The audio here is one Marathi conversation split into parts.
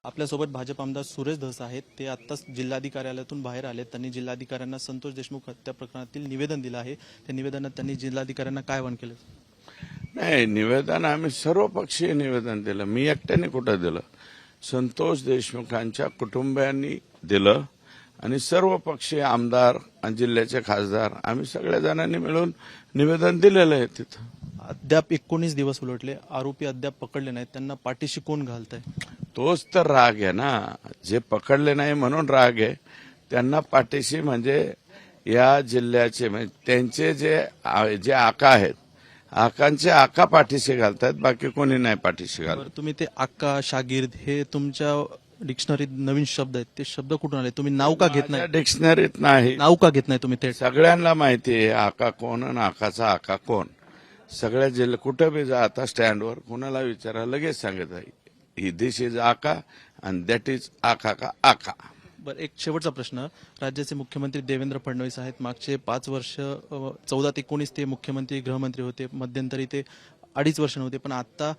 आपल्यासोबत भाजप आमदार सुरेश धस आहेत. ते आत्ताच जिल्हाधिकाऱ्यालयातून बाहेर आले. त्यांनी जिल्हाधिकाऱ्यांना संतोष देशमुख हत्या प्रकरणातील निवेदन दिलं आहे. त्या निवेदनात त्यांनी जिल्हाधिकाऱ्यांना काय आवाहन केलं? नाही, निवेदन आम्ही सर्वपक्षीय निवेदन दिलं. मी एकट्याने कुठं दिलं? संतोष देशमुखांच्या कुटुंबियांनी दिलं आणि सर्वपक्षीय आमदार आणि जिल्ह्याचे खासदार आम्ही सगळ्या जणांनी मिळून निवेदन दिलेलं आहे. तिथं अद्याप 19 दिवस उलटले, आरोपी अद्याप पकडले नाहीत. त्यांना पाठीशी कोण घालतंय? तोच तर राग आहे ना. जे पकडले नाही म्हणून राग आहे. त्यांना पाठीशी म्हणजे या जिल्ह्याचे म्हणजे त्यांचे जे आका आहेत, आकांचे आका पाठीशी घालतात, बाकी कोणी नाही पाठीशी घालत. बरं, तुम्ही ते आक्का शागिर्द हे तुमच्या डिक्शनरीत नवीन शब्द आहेत, ते शब्द कुठून आले? तुम्ही नाव का घेत नाही? डिक्शनरीत नाही. नाव का घेत नाही तुम्ही? ते सगळ्यांना माहिती आहे आका कोण आणि आकाचा आका कोण. सगळ्या जिल्ह्यात कुठं बी जा, आता स्टँडवर कोणाला विचारा लगेच सांगत आहे, ही दिस इज आका अँड दॅट इज आका का आका. बरं, एक शेवटचा प्रश्न. राज्याचे मुख्यमंत्री देवेंद्र फडणवीस आहेत. मागचे 5 वर्ष 14 ते 19 ते मुख्यमंत्री गृहमंत्री होते. मध्यंतरी ते 2.5 वर्ष नव्हते, पण आता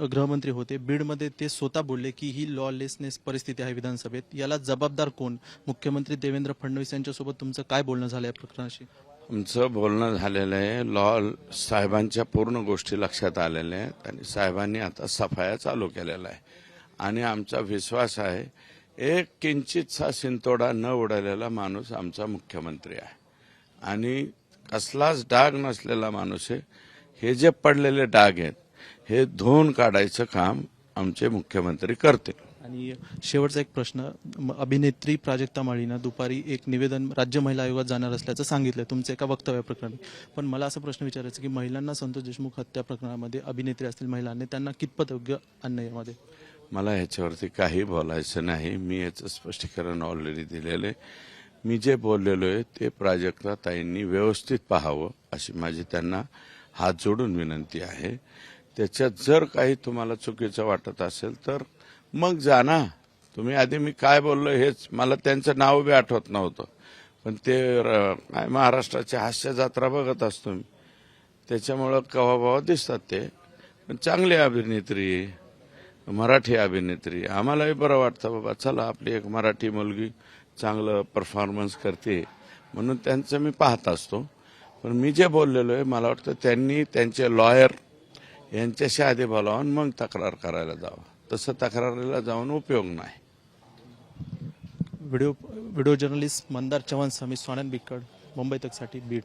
गृहमंत्री होते. बीडमध्ये ते स्वतः बोलले की ही लॉलेसनेस परिस्थिती आहे विधानसभेत. याला जबाबदार कोण? मुख्यमंत्री देवेंद्र फडणवीस यांच्यासोबत तुमचं काय बोलणं झालं या प्रकरणाशी? आमचं बोलणं झालेलं आहे. लॉ साहेबांच्या पूर्ण गोष्टी लक्षात आलेल्या आहेत आणि साहेबांनी आता सफाया चालू केलेला आहे आणि आमचा विश्वास आहे एक किंचितसा शिंतोडा न उडालेला माणूस आमचा मुख्यमंत्री आहे आणि कसलाच डाग नसलेला माणूस आहे. हे जे पडलेले डाग आहेत हे धुवून काढायचं काम आमचे मुख्यमंत्री करतील. आणि शेवटचा एक प्रश्न. अभिनेत्री प्राजक्ता माळीनं दुपारी एक निवेदन राज्य महिला आयोगात जाणार असल्याचं सांगितलं तुमचं एका वक्तव्याप्रकरणी. पण मला असं प्रश्न विचारायचा की महिलांना संतोष देशमुख हत्या प्रकरणामध्ये अभिनेत्री असतील महिलांनी, त्यांना कितपत योग्य आणणं यामध्ये? मला ह्याच्यावरती काही बोलायचं नाही. मी याचं स्पष्टीकरण ऑलरेडी दिलेलं आहे. मी जे बोललेलो आहे ते प्राजक्ता ताईंनी व्यवस्थित पाहावं अशी माझी त्यांना हात जोडून विनंती आहे. त्याच्यात जर काही तुम्हाला चुकीचं वाटत असेल तर मग जा ना. तुम्ही आधी मी काय बोललो हेच, मला त्यांचं नाव बी आठवत नव्हतं, पण ते काय महाराष्ट्राची हास्य जत्रा बघत असतो मी, त्याच्यामुळं कवाभावा दिसतात ते. पण चांगली अभिनेत्री, मराठी अभिनेत्री, आम्हालाही बरं वाटतं बाबा चला आपली एक मराठी मुलगी चांगलं परफॉर्मन्स करते म्हणून त्यांचं मी पाहत असतो. पण मी जे बोललेलो आहे मला वाटतं त्यांनी त्यांचे लॉयर यांच्याशी आधी बोलावून मग तक्रार करायला जावं. तसं तक्रारीला जाऊन उपयोग नाही. व्हिडिओ जर्नलिस्ट मंदार चव्हाण समित, स्वानंद बिक्कड, मुंबई तकसाठी, बीड.